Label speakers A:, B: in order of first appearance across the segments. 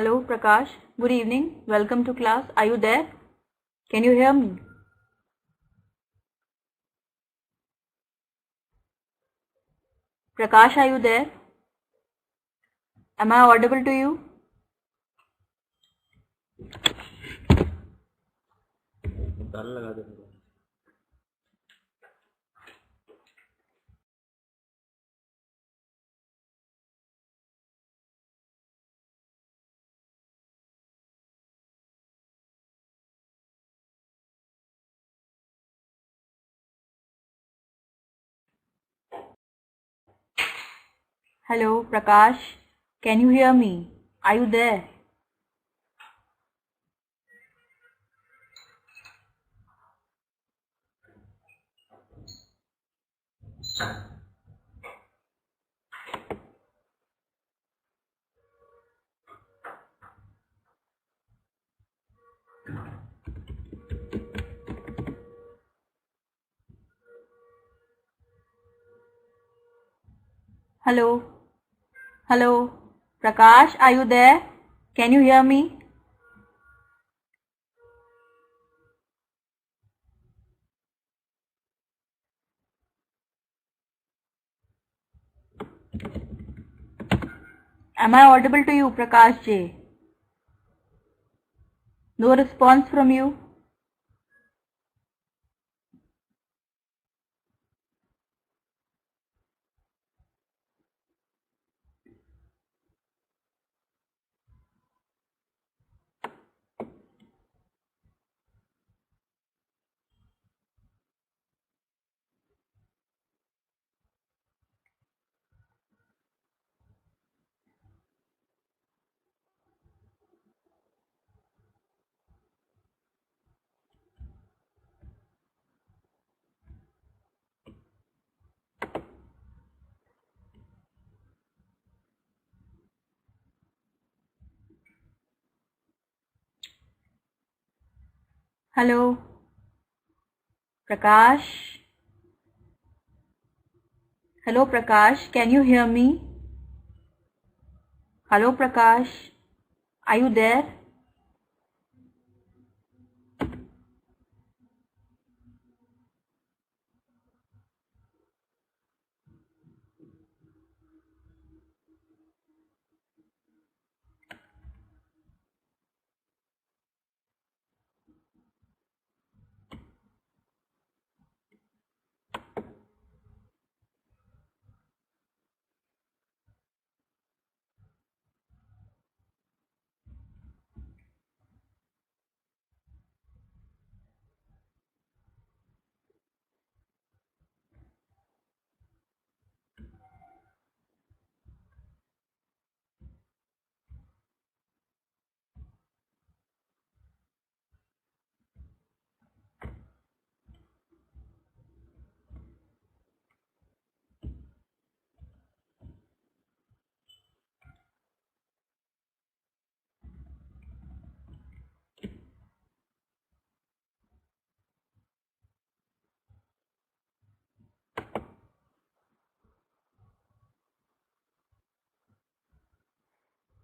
A: Hello, Prakash. Good evening. Welcome to class. Are you there? Can you hear me? Prakash, are you there? Am I audible to you? Hello, Prakash. Can you hear me? Are you there? Hello. Hello. Prakash, are you there? Can you hear me? Am I audible to you, Prakash J? No response from you? Hello. Prakash. Hello, Prakash. Can you hear me? Hello, Prakash. Are you there?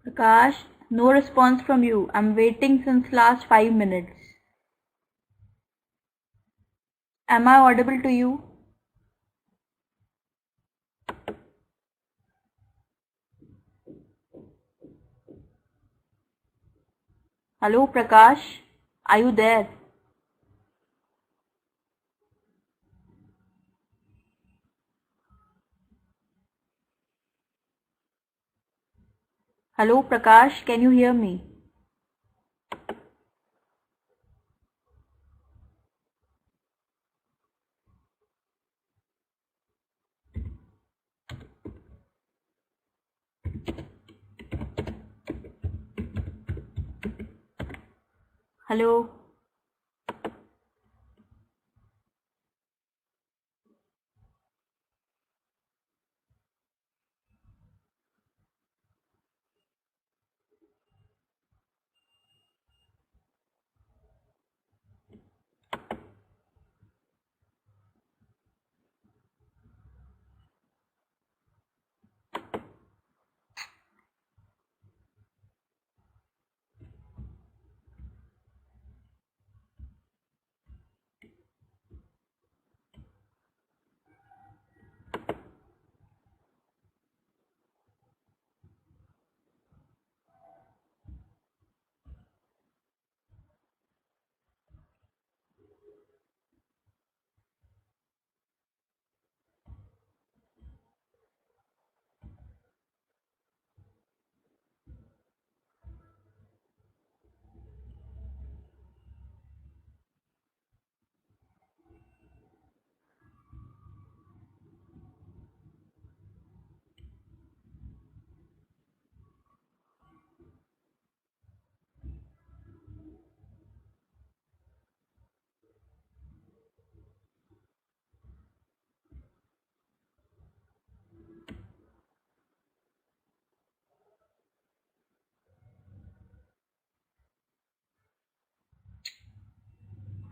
A: Prakash, no response from you. I'm waiting since last 5 minutes. Am I audible to you? Hello, Prakash. Are you there? Hello, Prakash. Can you hear me? Hello.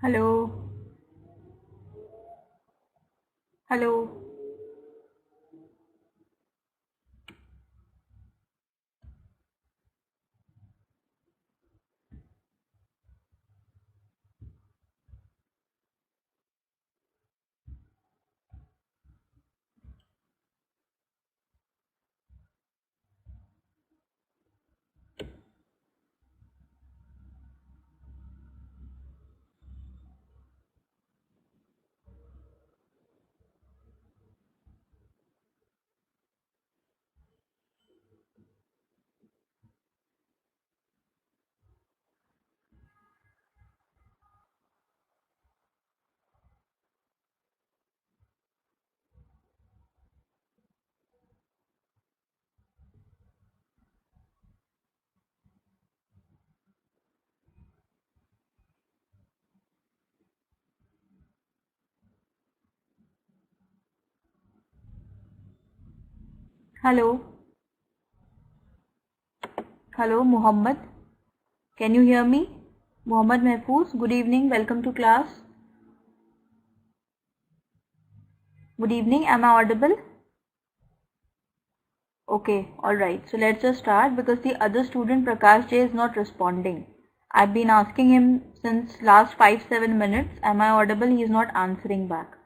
A: Hello. Hello. Hello. Hello, Muhammad. Can you hear me? Muhammad Mehfooz, good evening. Welcome to class. Good evening. Am I audible? Okay, alright. So let's just start because the other student Prakash J is not responding. I've been asking him since last 5-7 minutes. Am I audible? He is not answering back.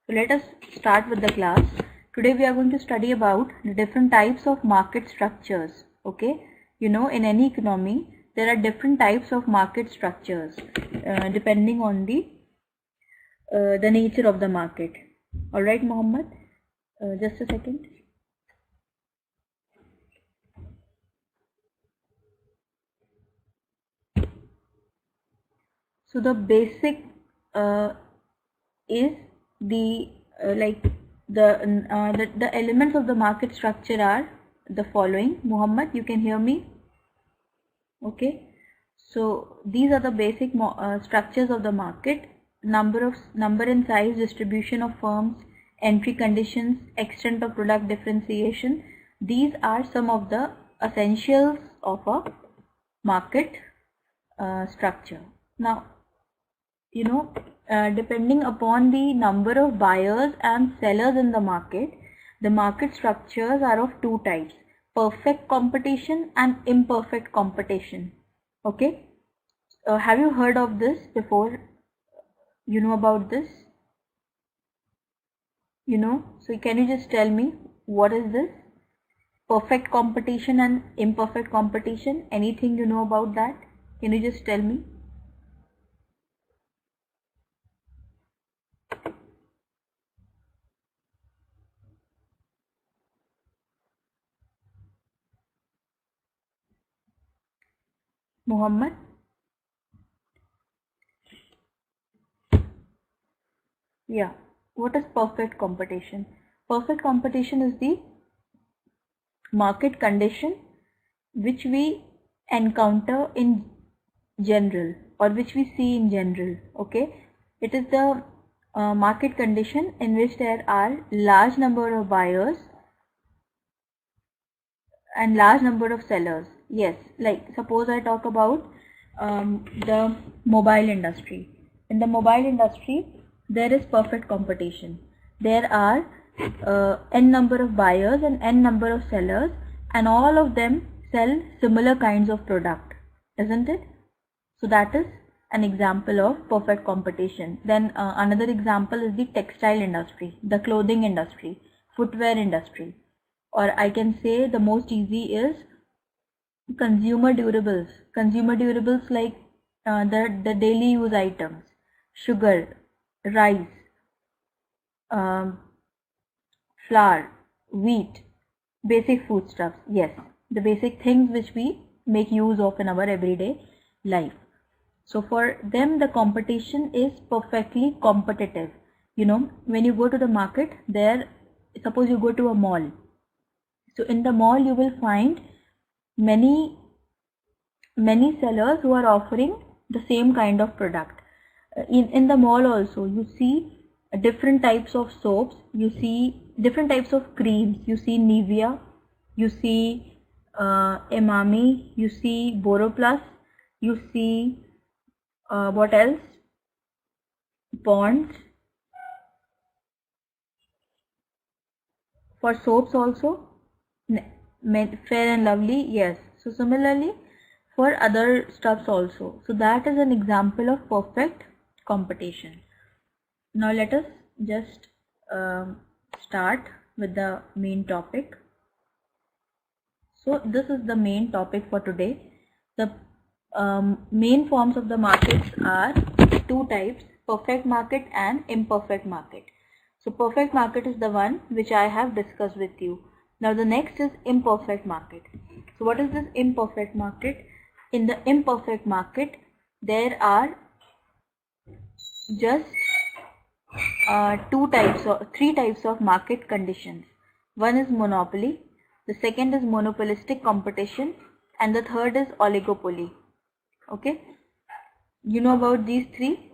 A: So let us start with the class. Today we are going to study about the different types of market structures. Okay, you know, in any economy there are different types of market structures depending on the nature of the market. All right, Mohammed. Just a second. So the basic is the elements of the market structure are the following. Muhammad, you can hear me? Okay. So these are the basic structures of the market: number and size, distribution of firms, entry conditions, extent of product differentiation. These are some of the essentials of a market structure. Now, you know, depending upon the number of buyers and sellers in the market structures are of two types: perfect competition and imperfect competition. Okay, have you heard of this before? You know about this? You know, so can you just tell me what is this? Perfect competition and imperfect competition. Anything you know about that? Can you just tell me? Muhammad? Yeah. What is perfect competition? Perfect competition is the market condition which we encounter in general, or which we see in general. Okay, it is the market condition in which there are large number of buyers and large number of sellers. Yes, like suppose I talk about the mobile industry. In the mobile industry there is perfect competition. There are n number of buyers and n number of sellers, and all of them sell similar kinds of product, isn't it? So that is an example of perfect competition. Then another example is the textile industry, the clothing industry, footwear industry, or I can say the most easy is consumer durables. Consumer durables like the daily use items, sugar, rice, um, flour, wheat, basic foodstuffs. Yes, the basic things which we make use of in our everyday life. So for them the competition is perfectly competitive. You know, when you go to the market, there, suppose you go to a mall. So in the mall you will find many sellers who are offering the same kind of product. In the mall also you see different types of soaps, you see different types of creams, you see Nivea, you see Emami, you see Boroplus, you see what else? Ponds. For soaps also, Fair and Lovely, yes. So similarly for other stuffs also. So that is an example of perfect competition. Now let us just start with the main topic. So this is the main topic for today. The main forms of the markets are two types: perfect market and imperfect market. So perfect market is the one which I have discussed with you. Now the next is imperfect market. So what is this imperfect market? In the imperfect market, there are just three types of market conditions. One is monopoly, the second is monopolistic competition, and the third is oligopoly. Okay, you know about these three,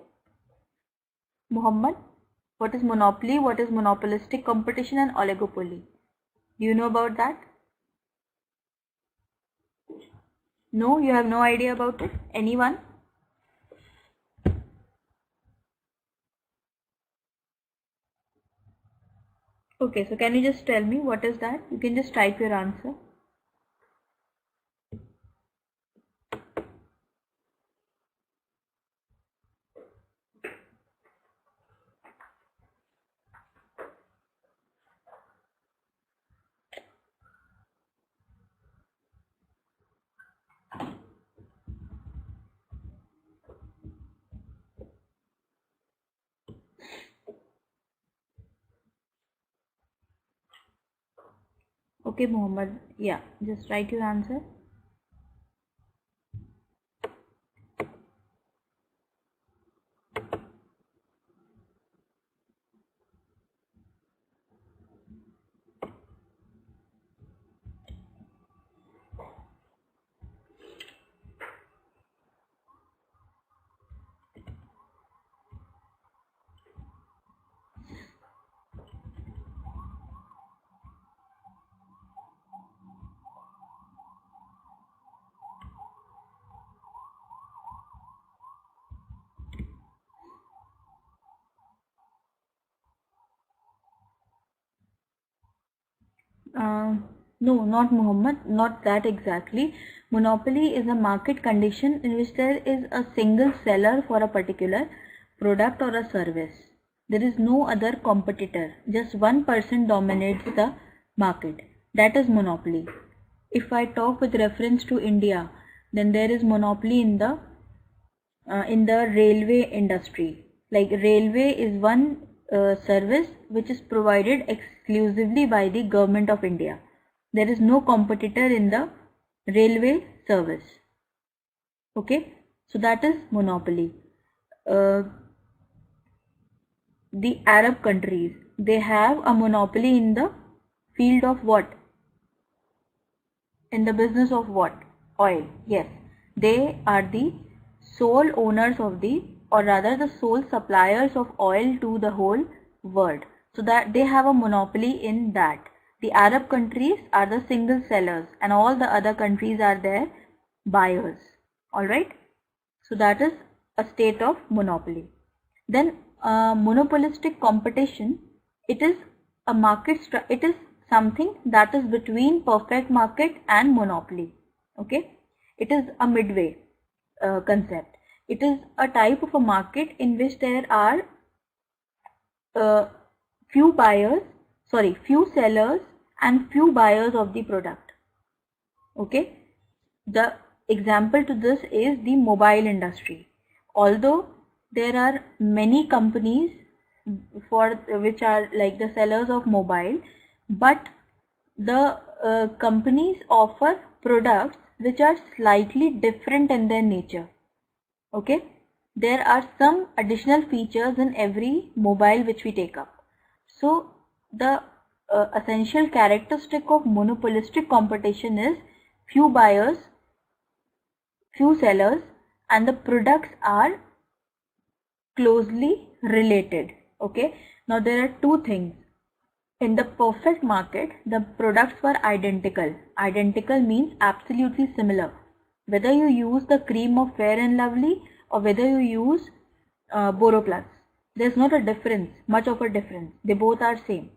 A: Muhammad? What is monopoly, what is monopolistic competition, and oligopoly? Do you know about that? No, you have no idea about it? Anyone? Okay, so can you just tell me what is that? You can just type your answer. Okay, Muhammad. Yeah, just write your answer. No, not Muhammad, not that exactly. Monopoly is a market condition in which there is a single seller for a particular product or a service. There is no other competitor. Just one person dominates the market. That is monopoly. If I talk with reference to India, then there is monopoly in the railway industry. Like railway is one service which is provided exclusively by the government of India. There is no competitor in the railway service. Okay, so that is monopoly. The Arab countries, they have a monopoly in the field of what? In the business of what? Oil. Yes, they are the sole owners of the, or rather the sole suppliers of oil to the whole world. So that they have a monopoly in that. The Arab countries are the single sellers and all the other countries are their buyers. Alright. So that is a state of monopoly. Then monopolistic competition, it is a it is something that is between perfect market and monopoly. Okay, it is a midway concept. It is a type of a market in which there are few sellers and few buyers of the product. Okay, the example to this is the mobile industry. Although there are many companies for which are like the sellers of mobile, but the companies offer products which are slightly different in their nature. Okay, there are some additional features in every mobile which we take up. So the essential characteristic of monopolistic competition is few buyers, few sellers, and the products are closely related. Okay, now there are two things. In the perfect market, the products were identical. Identical means absolutely similar. Whether you use the cream of Fair and Lovely or whether you use Boro Plus, There's not a difference, much of a difference. They both are same.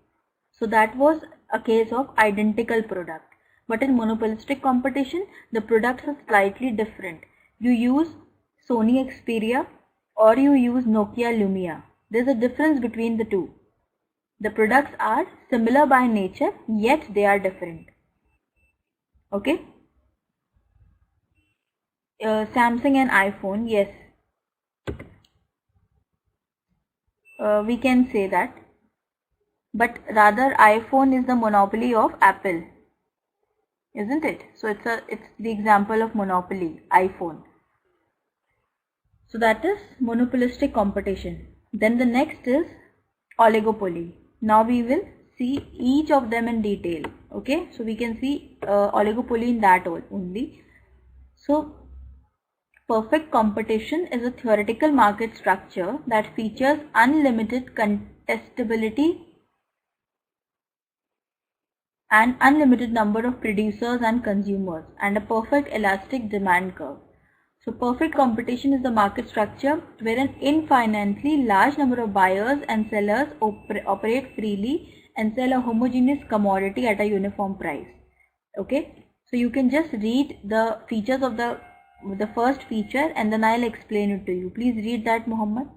A: So that was a case of identical product. But in monopolistic competition, the products are slightly different. You use Sony Xperia or you use Nokia Lumia. There's a difference between the two. The products are similar by nature, yet they are different. Okay? Samsung and iPhone, yes. We can say that. But rather iPhone is the monopoly of Apple. Isn't it? So it's the example of monopoly, iPhone. So that is monopolistic competition. Then the next is oligopoly. Now we will see each of them in detail. Okay, so we can see oligopoly in that only. So perfect competition is a theoretical market structure that features unlimited contestability and unlimited number of producers and consumers and a perfect elastic demand curve. So perfect competition is the market structure where an infinitely large number of buyers and sellers operate freely and sell a homogeneous commodity at a uniform price. Okay, so you can just read the features of the first feature and then I'll explain it to you. Please read that, Muhammad.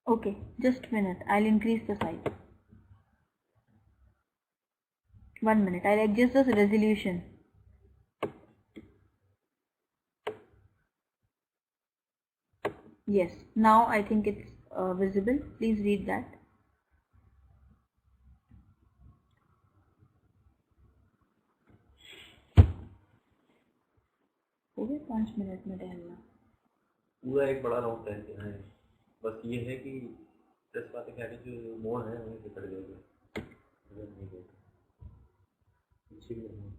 A: Okay, just a minute. I'll increase the size. 1 minute. I'll adjust this resolution. Yes, now I think it's visible. Please read that. हो गए 5 minute में टहलना
B: पूरा एक बड़ा round टहल के है बस ये है कि 10 बातें क्या जो मोड़ है वहीं से कट जाएगा अगर नहीं गए अच्छी भी नहीं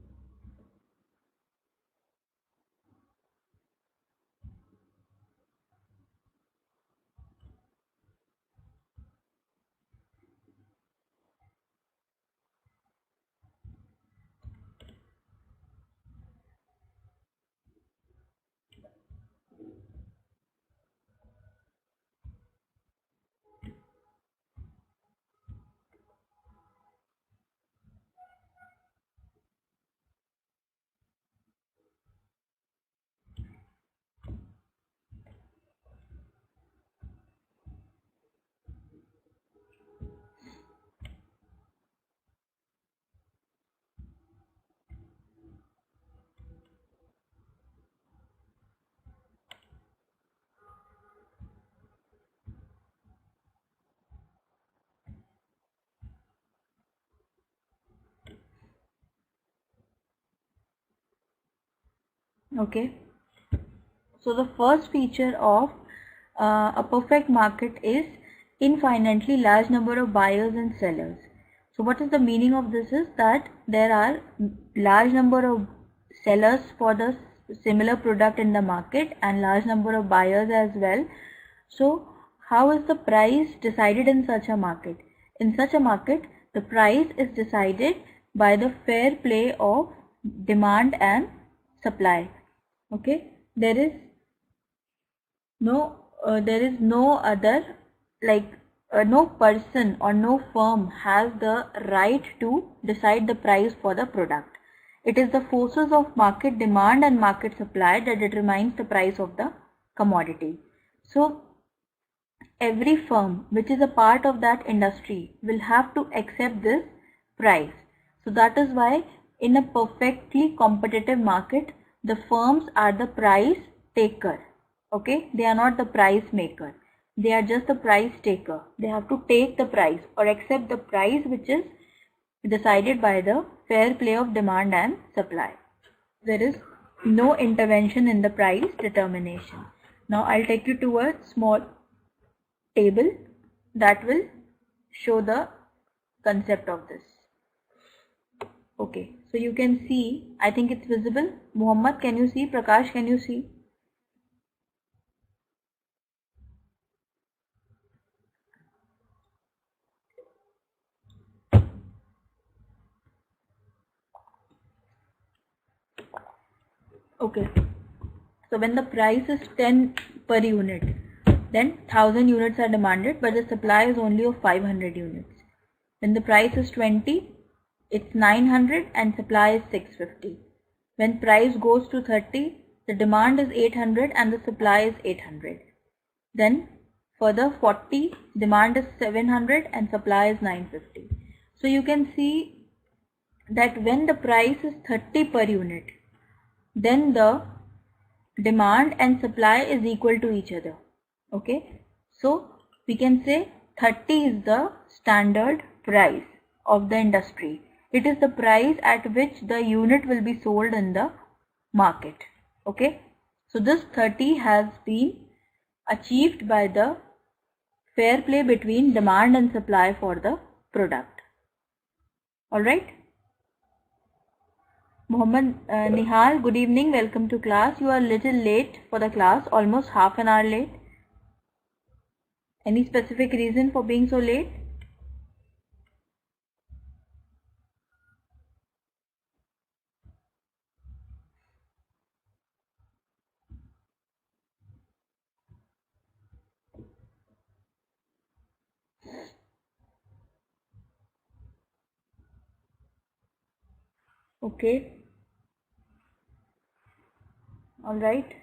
A: Okay, so the first feature of a perfect market is infinitely large number of buyers and sellers. So what is the meaning of this is that there are large number of sellers for the similar product in the market and large number of buyers as well. So how is the price decided in such a market? In such a market, the price is decided by the fair play of demand and supply. Okay, there is no other, like no person or no firm has the right to decide the price for the product. It is the forces of market demand and market supply that determines the price of the commodity. So every firm which is a part of that industry will have to accept this price. So that is why in a perfectly competitive market, the firms are the price taker. Okay, they are not the price maker. They are just the price taker. They have to take the price or accept the price which is decided by the fair play of demand and supply. There is no intervention in the price determination. Now I'll take you to a small table that will show the concept of this. Okay, so you can see, I think it's visible. Muhammad, can you see? Prakash, can you see? Okay, so when the price is 10 per unit, then 1000 units are demanded, but the supply is only of 500 units. When the price is 20, it's 900 and supply is 650. When price goes to 30, the demand is 800 and the supply is 800. Then further 40, demand is 700 and supply is 950. So you can see that when the price is 30 per unit, then the demand and supply is equal to each other. Okay, so we can say 30 is the standard price of the industry. It is the price at which the unit will be sold in the market. Okay, so this 30 has been achieved by the fair play between demand and supply for the product. Alright. Mohammed Nihal, good evening, welcome to class. You are a little late for the class, almost half an hour late. Any specific reason for being so late? Okay. Alright.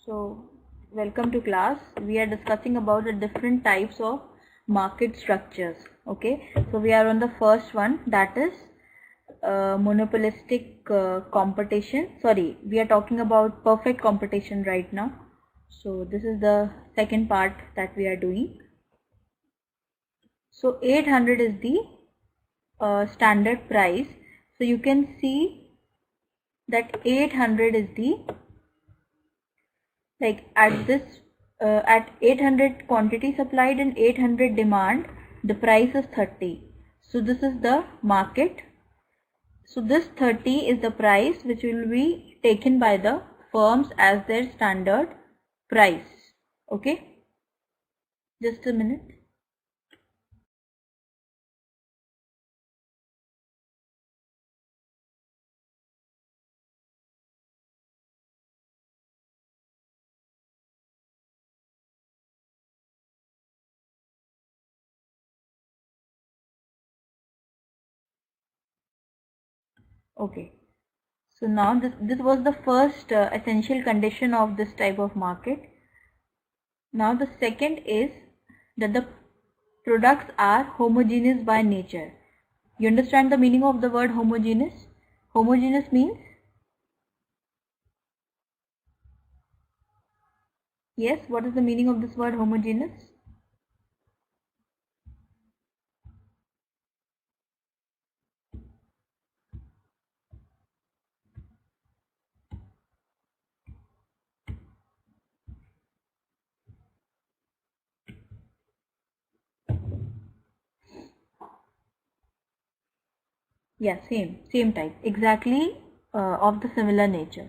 A: So welcome to class. We are discussing about the different types of market structures. Okay, so we are on the first one, that is monopolistic competition. Sorry, we are talking about perfect competition right now. So this is the second part that we are doing. So 800 is the standard price. So you can see that 800 is the, like at this at 800 quantity supplied and 800 demand, the price is 30. So this is the market. So this 30 is the price which will be taken by the firms as their standard price. Okay, just a minute. Okay, so now this was the first essential condition of this type of market. Now the second is that the products are homogeneous by nature. You understand the meaning of the word homogeneous? Homogeneous means, yes, what is the meaning of this word homogeneous? Yeah, same type, exactly of the similar nature.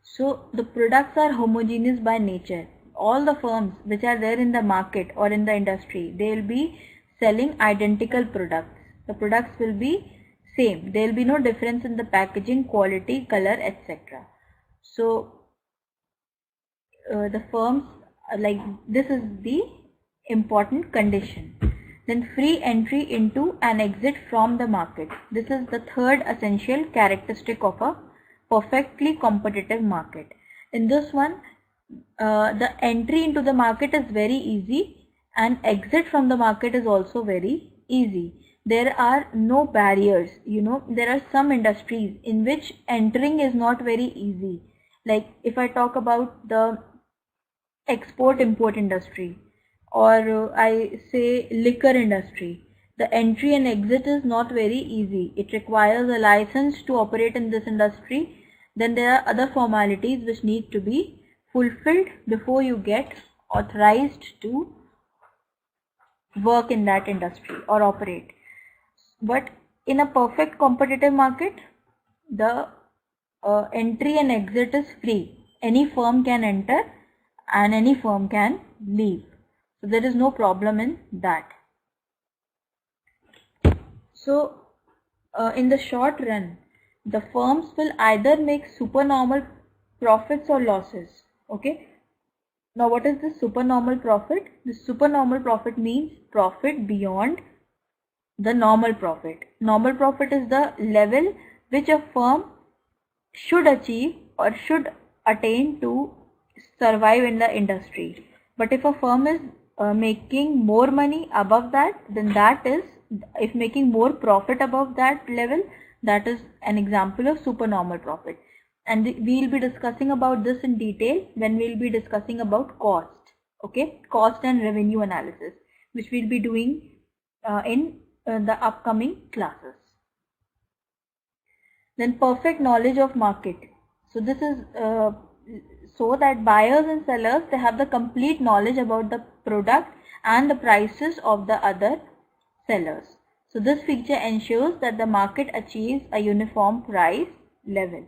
A: So the products are homogeneous by nature. All the firms which are there in the market or in the industry, they will be selling identical products. The products will be same. There will be no difference in the packaging, quality, color, etc. So the firms, like this is the important condition. Then free entry into and exit from the market. This is the third essential characteristic of a perfectly competitive market. In this one, the entry into the market is very easy and exit from the market is also very easy. There are no barriers. There are some industries in which entering is not very easy. Like if I talk about the export import industry, or I say liquor industry, the entry and exit is not very easy. It requires a license to operate in this industry. Then there are other formalities which need to be fulfilled before you get authorized to work in that industry or operate. But in a perfect competitive market, the entry and exit is free. Any firm can enter and any firm can leave. So there is no problem in that. So in the short run, the firms will either make supernormal profits or losses. Okay. Now what is the supernormal profit? The supernormal profit means profit beyond the normal profit. Normal profit is the level which a firm should achieve or should attain to survive in the industry. But if a firm is making more money above that, then that is, if making more profit above that level, that is an example of supernormal profit. And we will be discussing about this in detail when we will be discussing about cost. Okay, cost and revenue analysis, which we will be doing in the upcoming classes. Then perfect knowledge of market. So this is so that buyers and sellers, they have the complete knowledge about the product and the prices of the other sellers. So this feature ensures that the market achieves a uniform price level.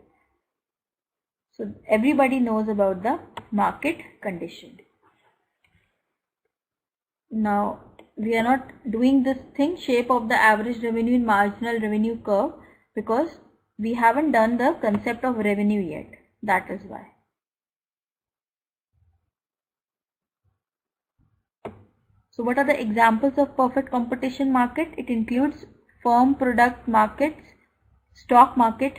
A: So everybody knows about the market condition. Now we are not doing this thing, shape of the average revenue and marginal revenue curve, because we haven't done the concept of revenue yet. That is why. So what are the examples of perfect competition market? It includes firm product markets, stock market,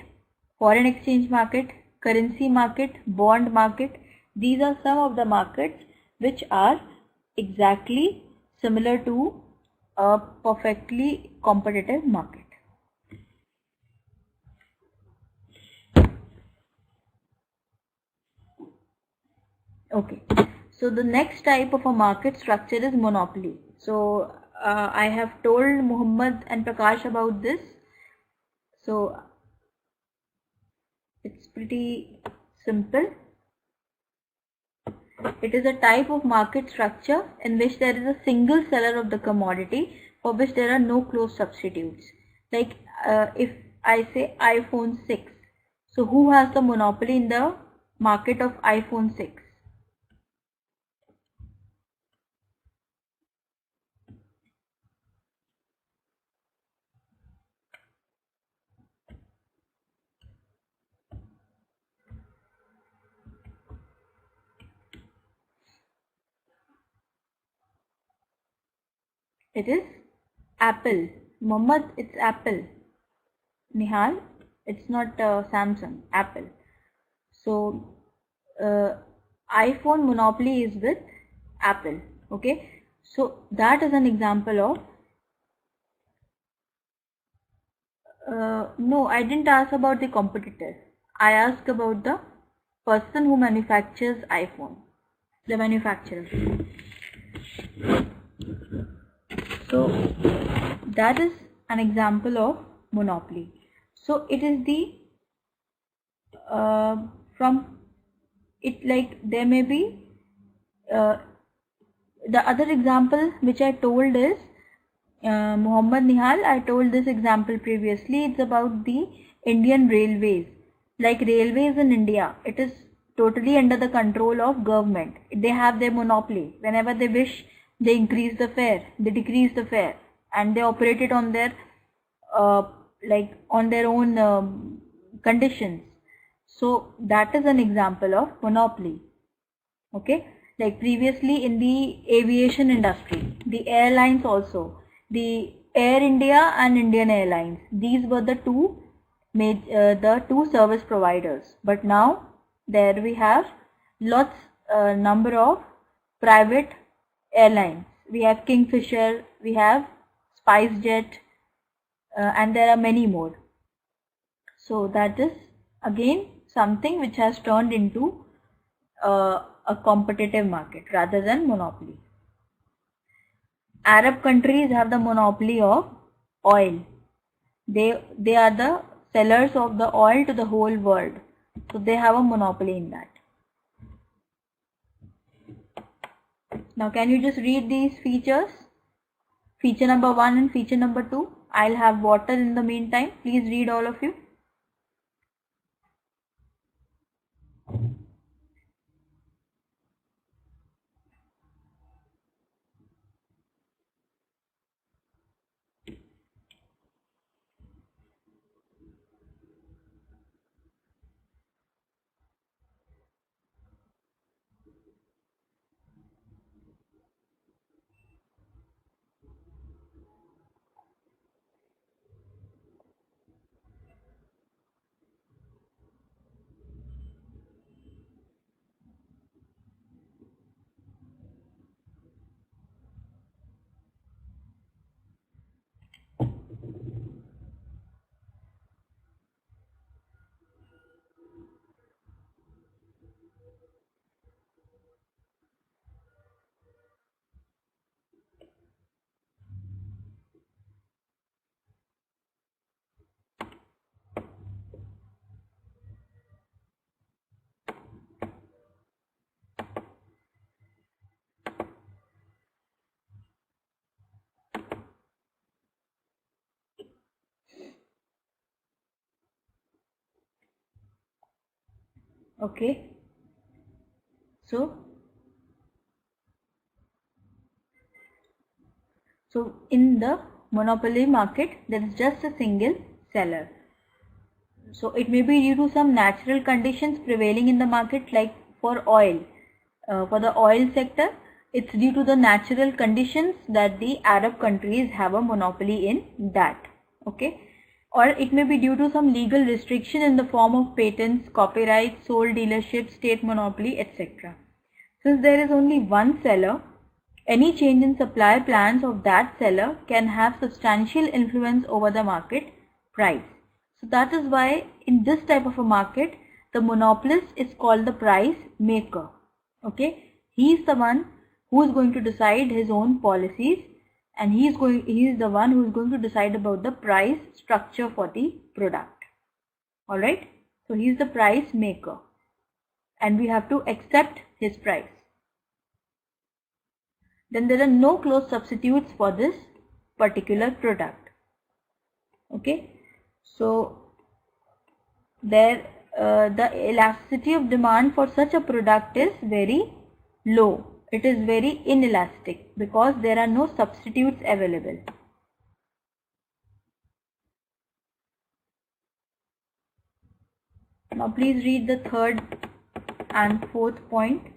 A: foreign exchange market, currency market, bond market. These are some of the markets which are exactly similar to a perfectly competitive market. Okay, so the next type of a market structure is monopoly. So I have told Muhammad and Prakash about this. So it's pretty simple. It is a type of market structure in which there is a single seller of the commodity for which there are no close substitutes. Like if I say iPhone 6, so who has the monopoly in the market of iPhone 6? It is Apple. Mohammed, it's Apple. Nihal, it's not Samsung, Apple. So iPhone monopoly is with Apple. Okay, so that is an example of no, I didn't ask about the competitor. I asked about the person who manufactures iPhone, the manufacturer. So that is an example of monopoly. So it is the from it, like there may be the other example which I told is Muhammad Nihal, I told this example previously. It's about the Indian railways. Like railways in India, it is totally under the control of government. They have their monopoly. Whenever they wish, they increase the fare, they decrease the fare, and they operate it on their like on their own conditions. So that is an example of monopoly. Okay, like previously in the aviation industry, the airlines also, the Air India and Indian Airlines, these were the two service providers. But now there we have lots a number of private airlines. We have Kingfisher, we have SpiceJet, and there are many more. So that is again something which has turned into a competitive market rather than monopoly. Arab countries have the monopoly of oil. They are the sellers of the oil to the whole world. So they have a monopoly in that. Now can you just read these features? Feature number 1 and feature number 2. I'll have water in the meantime. Please read all of you. Okay. So in the monopoly market, there is just a single seller. So it may be due to some natural conditions prevailing in the market, like for oil. For the oil sector, it's due to the natural conditions that the Arab countries have a monopoly in that. Okay. Or it may be due to some legal restriction in the form of patents, copyrights, sole dealership, state monopoly, etc. Since there is only one seller, any change in supply plans of that seller can have substantial influence over the market price. So that is why in this type of a market, the monopolist is called the price maker. Okay, he is the one who is going to decide his own policies, and he is the one who is going to decide about the price structure for the product. Alright, so he is the price maker and we have to accept his price. Then there are no close substitutes for this particular product. Okay, so there the elasticity of demand for such a product is very low. It is very inelastic because there are no substitutes available. Now please read the third and fourth point.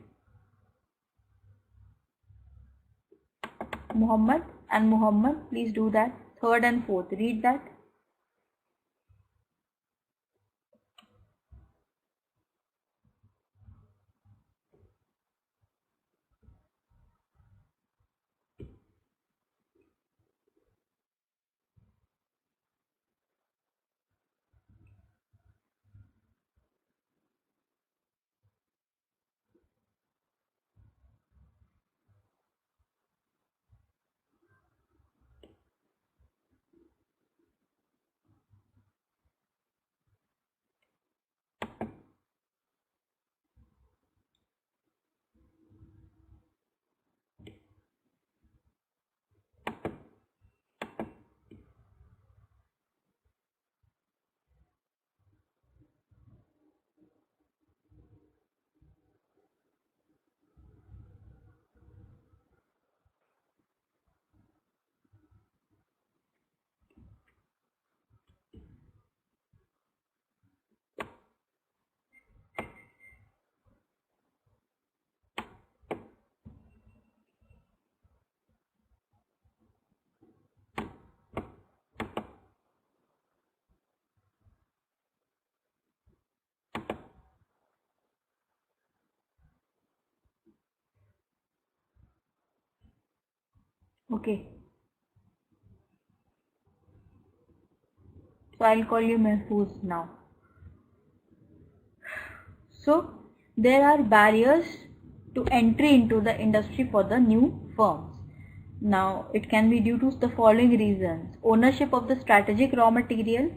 A: Muhammad and Muhammad, please do that. Third and fourth, read that. Okay. So I'll call you Mahfouz now. So there are barriers to entry into the industry for the new firms. Now it can be due to the following reasons: ownership of the strategic raw material,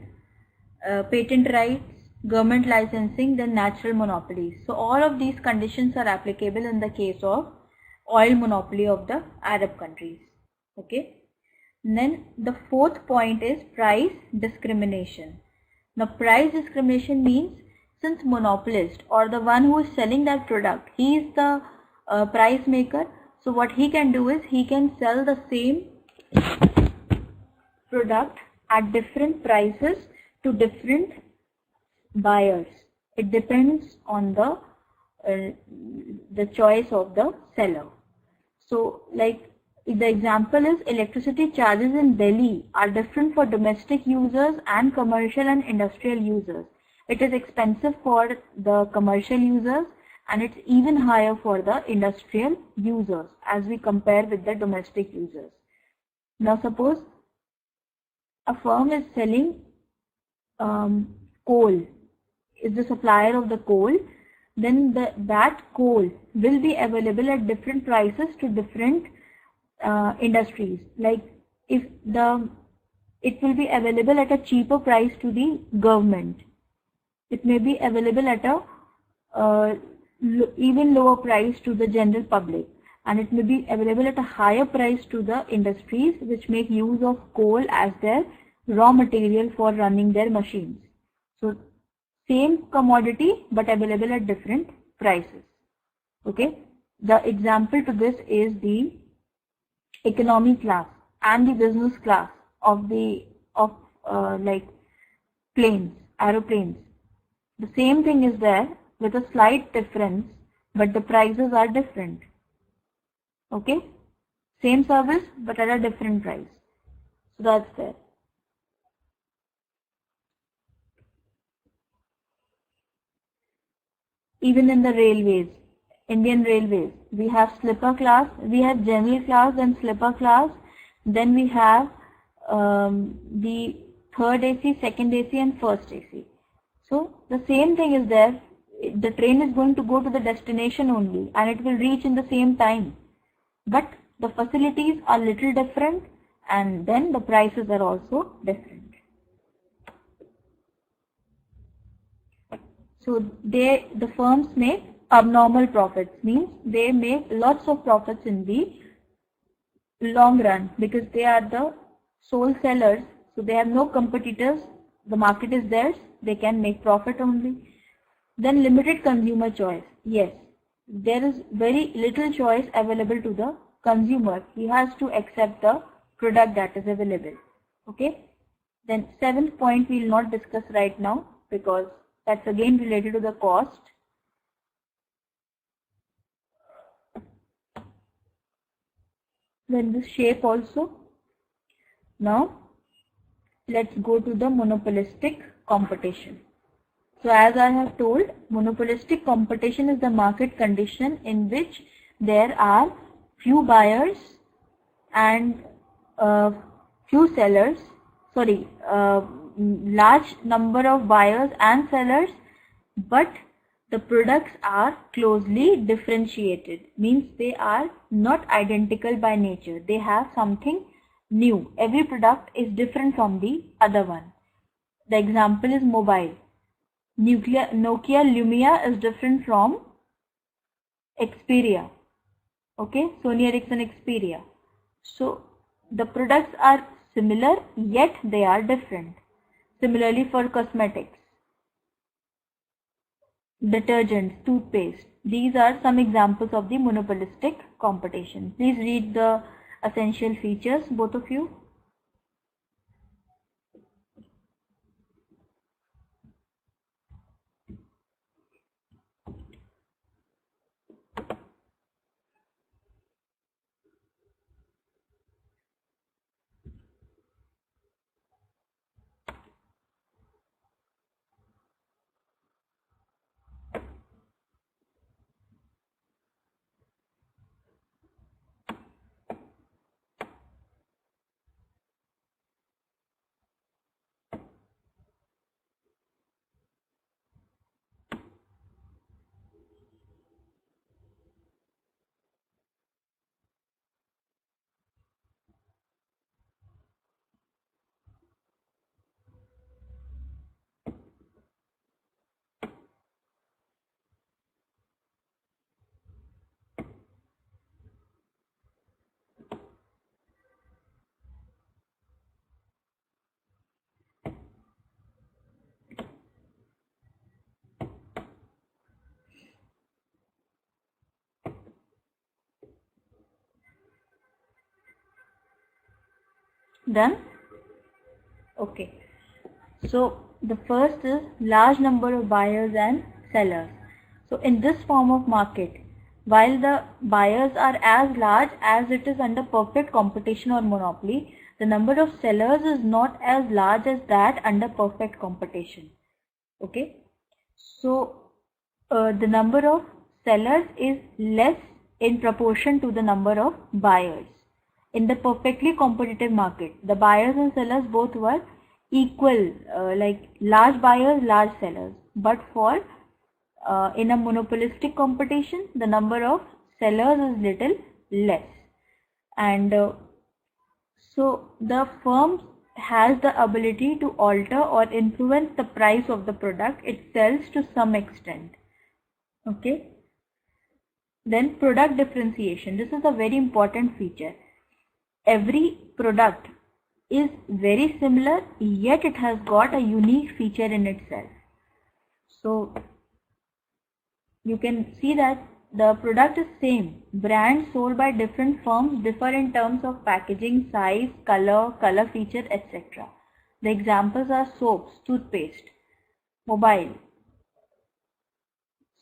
A: patent rights, government licensing, then natural monopolies. So all of these conditions are applicable in the case of oil monopoly of the Arab countries. Okay. And then the fourth point is price discrimination. Now price discrimination means, since monopolist or the one who is selling that product, he is the price maker. So what he can do is he can sell the same product at different prices to different buyers. It depends on the choice of the seller. So like the example is, electricity charges in Delhi are different for domestic users and commercial and industrial users. It is expensive for the commercial users and it's even higher for the industrial users as we compare with the domestic users. Now suppose a firm is selling coal, is the supplier of the coal, then that coal will be available at different prices to different industries. Like if it will be available at a cheaper price to the government, it may be available at a even lower price to the general public, and it may be available at a higher price to the industries which make use of coal as their raw material for running their machines. So same commodity but available at different prices. Okay, the example to this is the economy class and the business class of like planes, aeroplanes. The same thing is there with a slight difference, but the prices are different. Okay, same service but at a different price. So that's there. Even in the railways, Indian railways, we have sleeper class, we have general class and sleeper class. Then we have the third AC, second AC and first AC. So the same thing is there. The train is going to go to the destination only and it will reach in the same time. But the facilities are little different and then the prices are also different. So the firms make abnormal profits, means they make lots of profits in the long run because they are the sole sellers. So they have no competitors. The market is theirs. They can make profit only. Then limited consumer choice. Yes, there is very little choice available to the consumer. He has to accept the product that is available. Okay. Then seventh point we will not discuss right now because that's again related to the cost. Then the shape also. Now let's go to the monopolistic competition. So as I have told, monopolistic competition is the market condition in which there are few buyers and few sellers, large number of buyers and sellers, but the products are closely differentiated, means they are not identical by nature. They have something new. Every product is different from the other one. The example is mobile. Nokia Lumia is different from Xperia. Okay, Sony Ericsson Xperia. So the products are similar yet they are different. Similarly for cosmetics, detergents, toothpaste. These are some examples of the monopolistic competition. Please read the essential features, both of you. Done? Okay. So the first is large number of buyers and sellers. So in this form of market, while the buyers are as large as it is under perfect competition or monopoly, the number of sellers is not as large as that under perfect competition. Okay. So the number of sellers is less in proportion to the number of buyers. In the perfectly competitive market, the buyers and sellers both were equal, like large buyers, large sellers. But for in a monopolistic competition, the number of sellers is little less. And so the firm has the ability to alter or influence the price of the product it sells to some extent. Okay. Then product differentiation. This is a very important feature. Every product is very similar, yet it has got a unique feature in itself. So you can see that the product is same. Brands sold by different firms differ in terms of packaging, size, color feature, etc. The examples are soaps, toothpaste, mobile.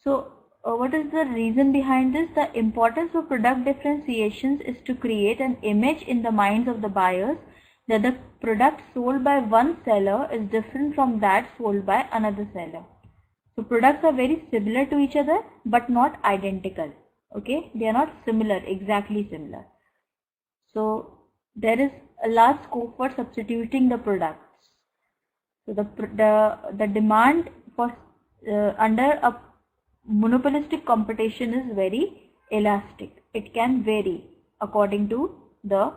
A: So what is the reason behind this? The importance of product differentiations is to create an image in the minds of the buyers that the product sold by one seller is different from that sold by another seller. So products are very similar to each other but not identical. Okay, they are not similar, exactly similar. So there is a large scope for substituting the products. So the demand for under a monopolistic competition is very elastic. It can vary according to the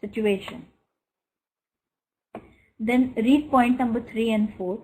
A: situation. Then read point number 3 and 4.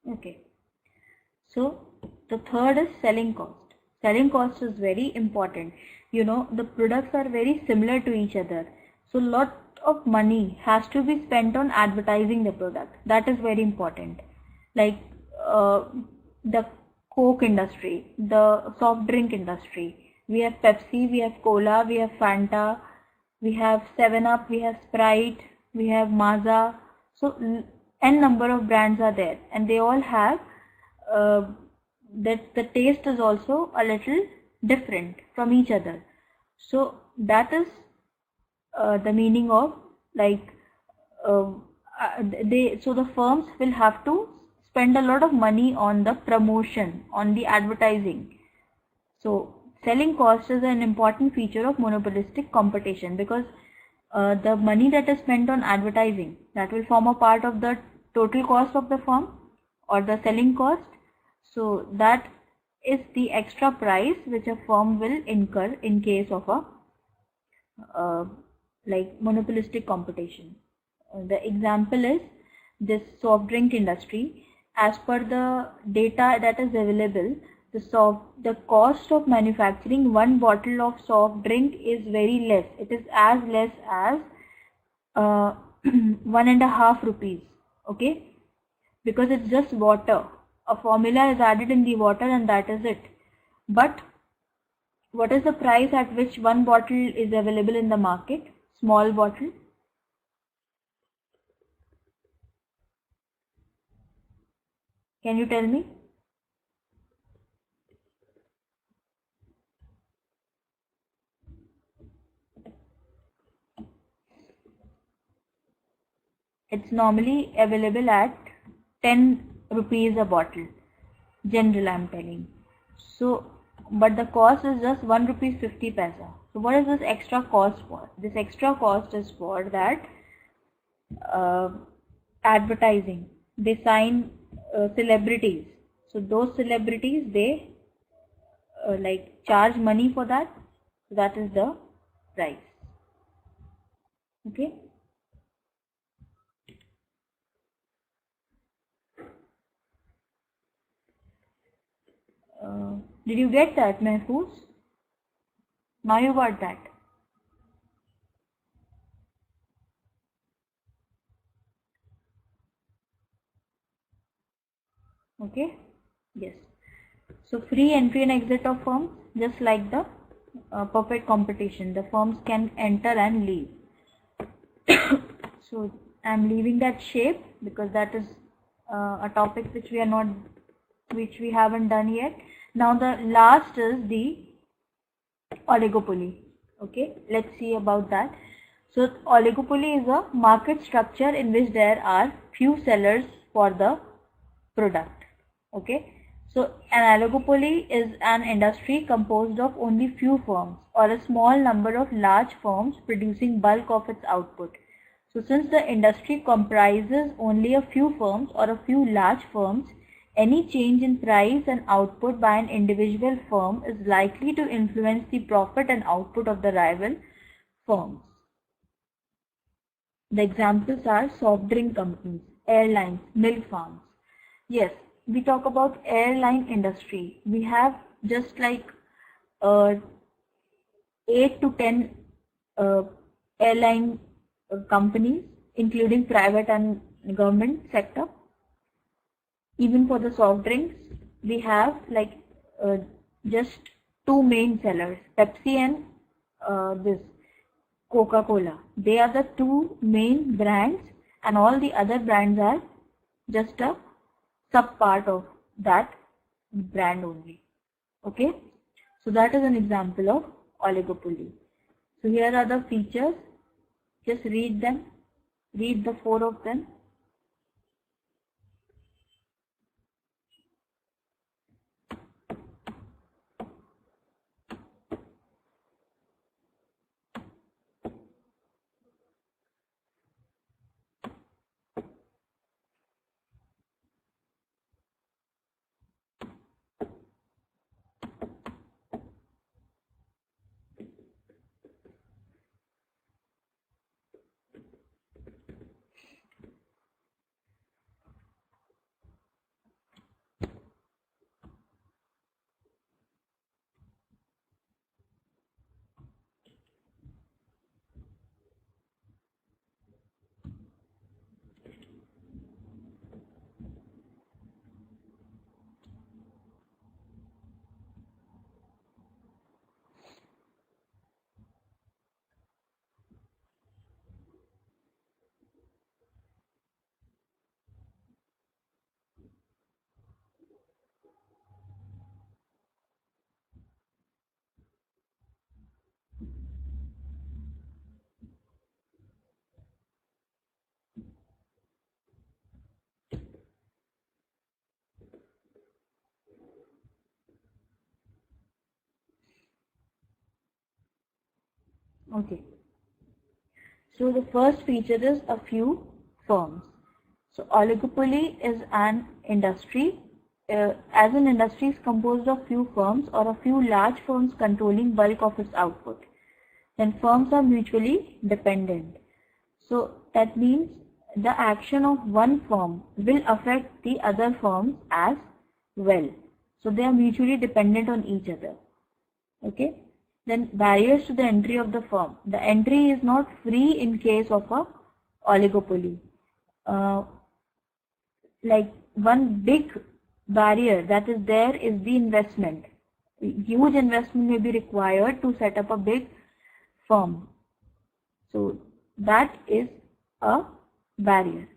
A: Okay. So the third is selling cost. Selling cost is very important. You know, the products are very similar to each other. So lot of money has to be spent on advertising the product. That is very important. Like the Coke industry, the soft drink industry. We have Pepsi, we have Cola, we have Fanta, we have 7-Up, we have Sprite, we have Maaza. So n number of brands are there, and they all have that the taste is also a little different from each other. So that is the meaning of like so the firms will have to spend a lot of money on the promotion, on the advertising. So selling cost is an important feature of monopolistic competition because the money that is spent on advertising, that will form a part of the total cost of the firm or the selling cost. So that is the extra price which a firm will incur in case of a like monopolistic competition. The example is this soft drink industry. As per the data that is available, the cost of manufacturing one bottle of soft drink is very less. It is as less as 1.5 rupees. Okay, because it's just water. A formula is added in the water and that is it. But what is the price at which one bottle is available in the market? Small bottle. Can you tell me? It's normally available at 10 rupees a bottle. General, I'm telling. So, but the cost is just 1 rupee 50 paisa. So what is this extra cost for? This extra cost is for that advertising. They sign celebrities. So those celebrities, they like charge money for that. So that is the price. Okay. Did you get that, Mehfooz? Now you got that. Okay. Yes. So free entry and exit of firms, just like the perfect competition. The firms can enter and leave. So I'm leaving that shape because that is a topic which we haven't done yet. Now the last is the oligopoly. Okay, let's see about that. So oligopoly is a market structure in which there are few sellers for the product. Okay, so an oligopoly is an industry composed of only few firms or a small number of large firms producing bulk of its output. So since the industry comprises only a few firms or a few large firms, any change in price and output by an individual firm is likely to influence the profit and output of the rival firms. The examples are soft drink companies, airlines, milk farms. Yes, we talk about airline industry. We have just like 8 to 10 airline companies, including private and government sector. Even for the soft drinks, we have like just two main sellers, Pepsi and this Coca-Cola. They are the two main brands, and all the other brands are just a sub part of that brand only. Okay, so that is an example of oligopoly. So here are the features. Just read them. Read the 4 of them. Okay. So the first feature is a few firms. So oligopoly is an industry. As an industry is composed of few firms or a few large firms controlling bulk of its output. Then firms are mutually dependent. So that means the action of one firm will affect the other firms as well. So they are mutually dependent on each other. Okay. Then barriers to the entry of the firm. The entry is not free in case of a oligopoly. like one big barrier that is there is the investment. Huge investment may be required to set up a big firm. So that is a barrier.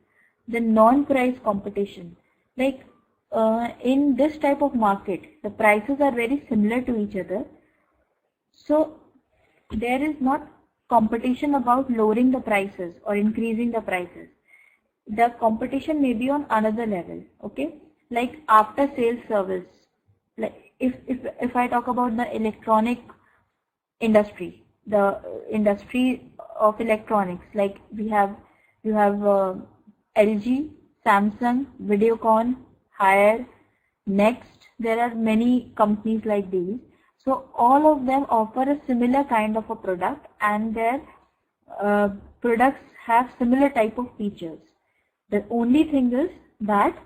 A: The non-price competition. Like in this type of market, the prices are very similar to each other. So there is not competition about lowering the prices or increasing the prices. The competition may be on another level, okay? Like after sales service. Like if I talk about the electronic industry, the industry of electronics, like you have LG, Samsung, Videocon, Haier, Next. There are many companies like these. So all of them offer a similar kind of a product, and their products have similar type of features. The only thing is that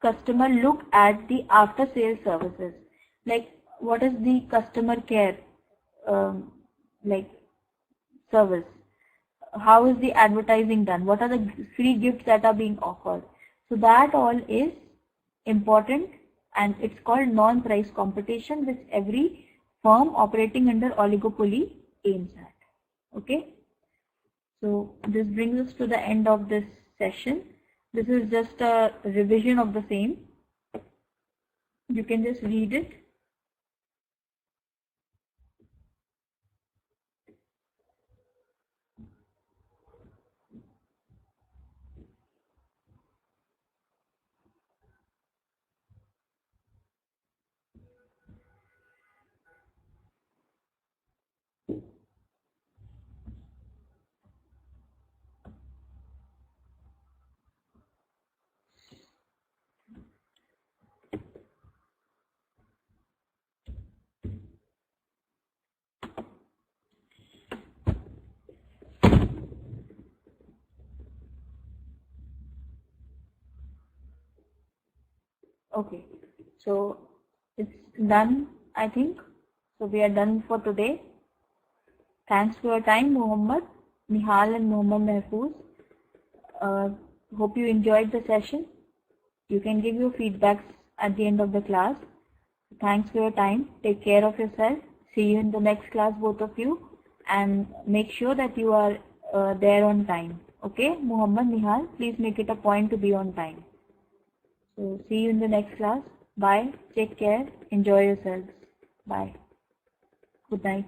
A: customer look at the after sales services, like what is the customer care like service, how is the advertising done, what are the free gifts that are being offered. So that all is important, and it's called non-price competition, which every firm operating under oligopoly aims at. Okay, so this brings us to the end of this session. This is just a revision of the same. You can just read it. Okay, so it's done, I think. So we are done for today. Thanks for your time, Muhammad, Nihal and Muhammad Mahfouz. Hope you enjoyed the session. You can give your feedbacks at the end of the class. Thanks for your time. Take care of yourself. See you in the next class, both of you. And make sure that you are there on time. Okay, Muhammad, Nihal, please make it a point to be on time. So see you in the next class. Bye. Take care. Enjoy yourselves. Bye. Good night.